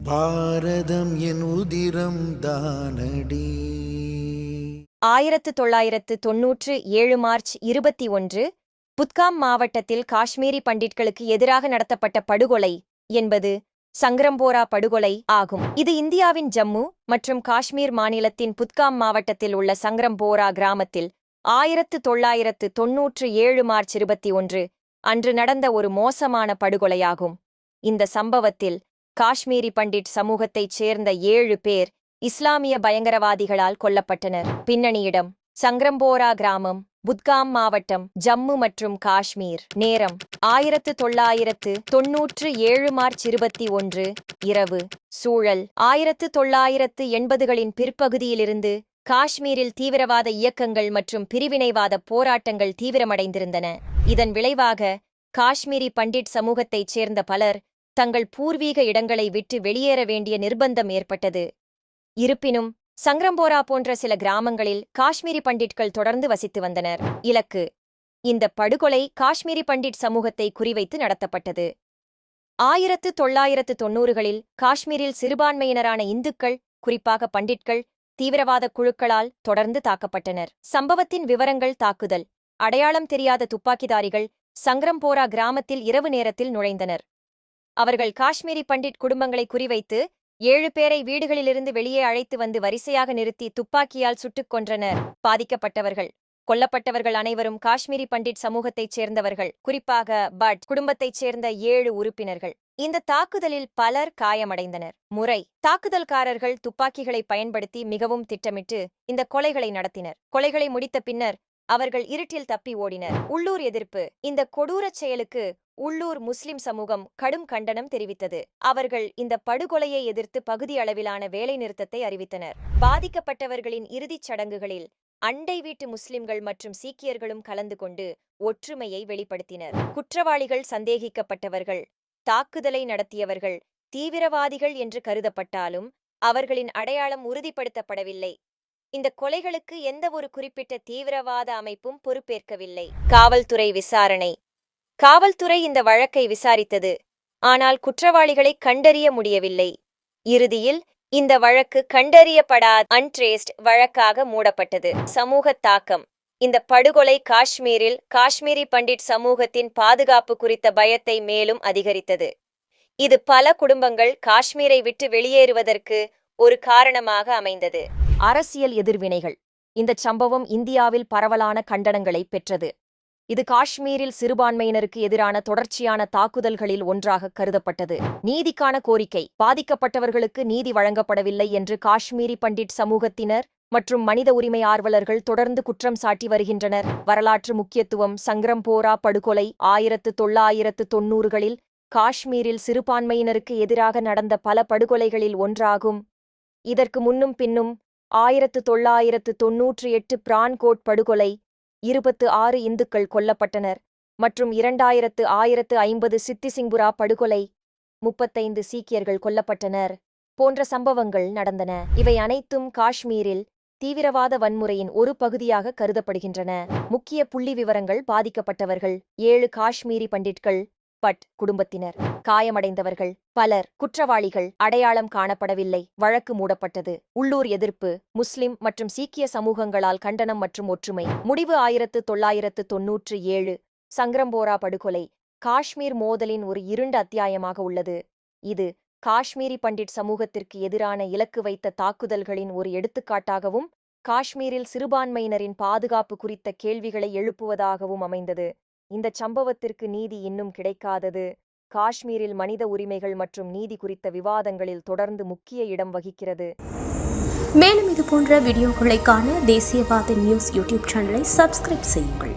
பாரதம் என் உதிரம் தானடி. 1997 மார்ச் 21 புத்காம் மாவட்டத்தில் காஷ்மீரி பண்டிட்களுக்கு எதிராக நடத்தப்பட்ட படுகொலை என்பது சங்கரம்போரா படுகொலை ஆகும். இது இந்தியாவின் ஜம்மு மற்றும் காஷ்மீர் மாநிலத்தின் புத்காம் மாவட்டத்தில் உள்ள சங்கரம்போரா கிராமத்தில் 1997 மார்ச் 21 அன்று நடந்த ஒரு மோசமான படுகொலையாகும். இந்த சம்பவத்தில் காஷ்மீரி பண்டிட் சமூகத்தைச் சேர்ந்த 7 பேர் இஸ்லாமிய பயங்கரவாதிகளால் கொல்லப்பட்டனர். பின்னணியிடம்: சங்கரம்போரா கிராமம், புத்காம் மாவட்டம், ஜம்மு மற்றும் காஷ்மீர். நேரம்: 1997 மார்ச் 21 இரவு. சூழல்: 1980களின் பிற்பகுதியிலிருந்து காஷ்மீரில் தீவிரவாத இயக்கங்கள் மற்றும் பிரிவினைவாத போராட்டங்கள் தீவிரமடைந்திருந்தன. இதன் விளைவாக காஷ்மீரி பண்டிட் சமூகத்தைச் சேர்ந்த பலர் தங்கள் பூர்வீக இடங்களை விட்டு வெளியேற வேண்டிய நிர்பந்தம் ஏற்பட்டது. இருப்பினும் சங்கரம்போரா போன்ற சில கிராமங்களில் காஷ்மீரி பண்டிட்கள் தொடர்ந்து வசித்து வந்தனர். இலக்கு: இந்த படுகொலை காஷ்மீரி பண்டிட் சமூகத்தை குறிவைத்து நடத்தப்பட்டது. 1990களில் காஷ்மீரில் சிறுபான்மையினரான இந்துக்கள், குறிப்பாக பண்டிட்கள், தீவிரவாத குழுக்களால் தொடர்ந்து தாக்கப்பட்டனர். சம்பவத்தின் விவரங்கள்: தாக்குதல்: அடையாளம் தெரியாத துப்பாக்கிதாரிகள் சங்கரம்போரா கிராமத்தில் இரவு நேரத்தில் நுழைந்தனர். அவர்கள் காஷ்மீரி பண்டிட் குடும்பங்களை குறிவைத்து 7 பேரை வீடுகளிலிருந்து வெளியே அழைத்து வந்து வரிசையாக நிறுத்தி துப்பாக்கியால் சுட்டுக் கொன்றனர். பாதிக்கப்பட்டவர்கள்: கொல்லப்பட்டவர்கள் அனைவரும் காஷ்மீரி பண்டிட் சமூகத்தைச் சேர்ந்தவர்கள், குறிப்பாக பட் குடும்பத்தைச் சேர்ந்த 7 உறுப்பினர்கள். இந்த தாக்குதலில் பலர் காயமடைந்தனர். முறை: தாக்குதல்காரர்கள் துப்பாக்கிகளை பயன்படுத்தி மிகவும் திட்டமிட்டு இந்த கொலைகளை நடத்தினர். கொலைகளை முடித்த பின்னர் அவர்கள் இருட்டில் தப்பி ஓடினர். உள்ளூர் எதிர்ப்பு: இந்த கொடூரச் செயலுக்கு உள்ளூர் முஸ்லிம் சமூகம் கடும் கண்டனம் தெரிவித்தது. அவர்கள் இந்த படுகொலையை எதிர்த்து பகுதி அளவிலான வேலைநிறுத்தத்தை அறிவித்தனர். பாதிக்கப்பட்டவர்களின் இறுதிச் சடங்குகளில் அண்டை வீட்டு முஸ்லிம்கள் மற்றும் சீக்கியர்களும் கலந்து கொண்டு ஒற்றுமையை வெளிப்படுத்தினர். குற்றவாளிகள்: சந்தேகிக்கப்பட்டவர்கள், தாக்குதலை நடத்தியவர்கள் தீவிரவாதிகள் என்று கருதப்பட்டாலும் அவர்களின் அடையாளம் உறுதிப்படுத்தப்படவில்லை. இந்த கொலைகளுக்கு எந்த ஒரு குறிப்பிட்ட தீவிரவாத அமைப்பும் பொறுப்பேற்கவில்லை. காவல்துறை விசாரணை: காவல்துறை இந்த வழக்கை விசாரித்தது, ஆனால் குற்றவாளிகளை கண்டறிய முடியவில்லை. இறுதியில் இந்த வழக்கு கண்டறியப்படாத அன்ட்ரேஸ்ட் வழக்காக மூடப்பட்டது. சமூக தாக்கம்: இந்த படுகொலை காஷ்மீரில் காஷ்மீரி பண்டிட் சமூகத்தின் பாதுகாப்பு குறித்த பயத்தை மேலும் அதிகரித்தது. இது பல குடும்பங்கள் காஷ்மீரை விட்டு வெளியேறுவதற்கு ஒரு காரணமாக அமைந்தது. அரசியல் எதிர்வினைகள்: இந்த சம்பவம் இந்தியாவில் பரவலான கண்டனங்களை பெற்றது. இது காஷ்மீரில் சிறுபான்மையினருக்கு எதிரான தொடர்ச்சியான தாக்குதல்களில் ஒன்றாக கருதப்பட்டது. நீதிக்கான கோரிக்கை: பாதிக்கப்பட்டவர்களுக்கு நீதி வழங்கப்படவில்லை என்று காஷ்மீரி பண்டிட் சமூகத்தினர் மற்றும் மனித உரிமை ஆர்வலர்கள் தொடர்ந்து குற்றம் சாட்டி வருகின்றனர். வரலாற்று முக்கியத்துவம்: சங்கரம்போரா படுகொலை 1990களில் காஷ்மீரில் சிறுபான்மையினருக்கு எதிராக நடந்த பல படுகொலைகளில் ஒன்றாகும். இதற்கு முன்னும் பின்னும் 1998 பிரான்கோட் படுகொலை 26 இந்துக்கள் கொல்லப்பட்டனர் மற்றும் 2050 சித்திசிங்குரா படுகொலை 35 சீக்கியர்கள் கொல்லப்பட்டனர் போன்ற சம்பவங்கள் நடந்தன. இவை அனைத்தும் காஷ்மீரில் தீவிரவாத வன்முறையின் ஒரு பகுதியாக கருதப்படுகின்றன. முக்கிய புள்ளி விவரங்கள்: பாதிக்கப்பட்டவர்கள் 7 காஷ்மீரி பண்டிட்கள், பட் குடும்பத்தினர். காயமடைந்தவர்கள் பலர். குற்றவாளிகள் அடையாளம் காணப்படவில்லை. வழக்கு மூடப்பட்டது. உள்ளூர் எதிர்ப்பு: முஸ்லிம் மற்றும் சீக்கிய சமூகங்களால் கண்டனம் மற்றும் ஒற்றுமை. முடிவு: 1997 சங்கரம்போரா படுகொலை காஷ்மீர் மோதலின் ஒரு இருண்ட அத்தியாயமாக உள்ளது. இது காஷ்மீரி பண்டிட் சமூகத்திற்கு எதிரான இலக்கு வைத்த தாக்குதல்களின் ஒரு எடுத்துக்காட்டாகவும் காஷ்மீரில் சிறுபான்மையினரின் பாதுகாப்பு குறித்த கேள்விகளை எழுப்புவதாகவும் அமைந்தது. இந்த சம்பவத்திற்கு நீதி இன்னும் கிடைக்காதது காஷ்மீரில் மனித உரிமைகள் மற்றும் நீதி குறித்த விவாதங்களில் தொடர்ந்து முக்கிய இடம் வகிக்கிறது. மேலும் இது போன்ற வீடியோக்களை காண தேசியவாத நியூஸ் யூடியூப் சேனலை சப்ஸ்கிரைப் செய்யுங்கள்.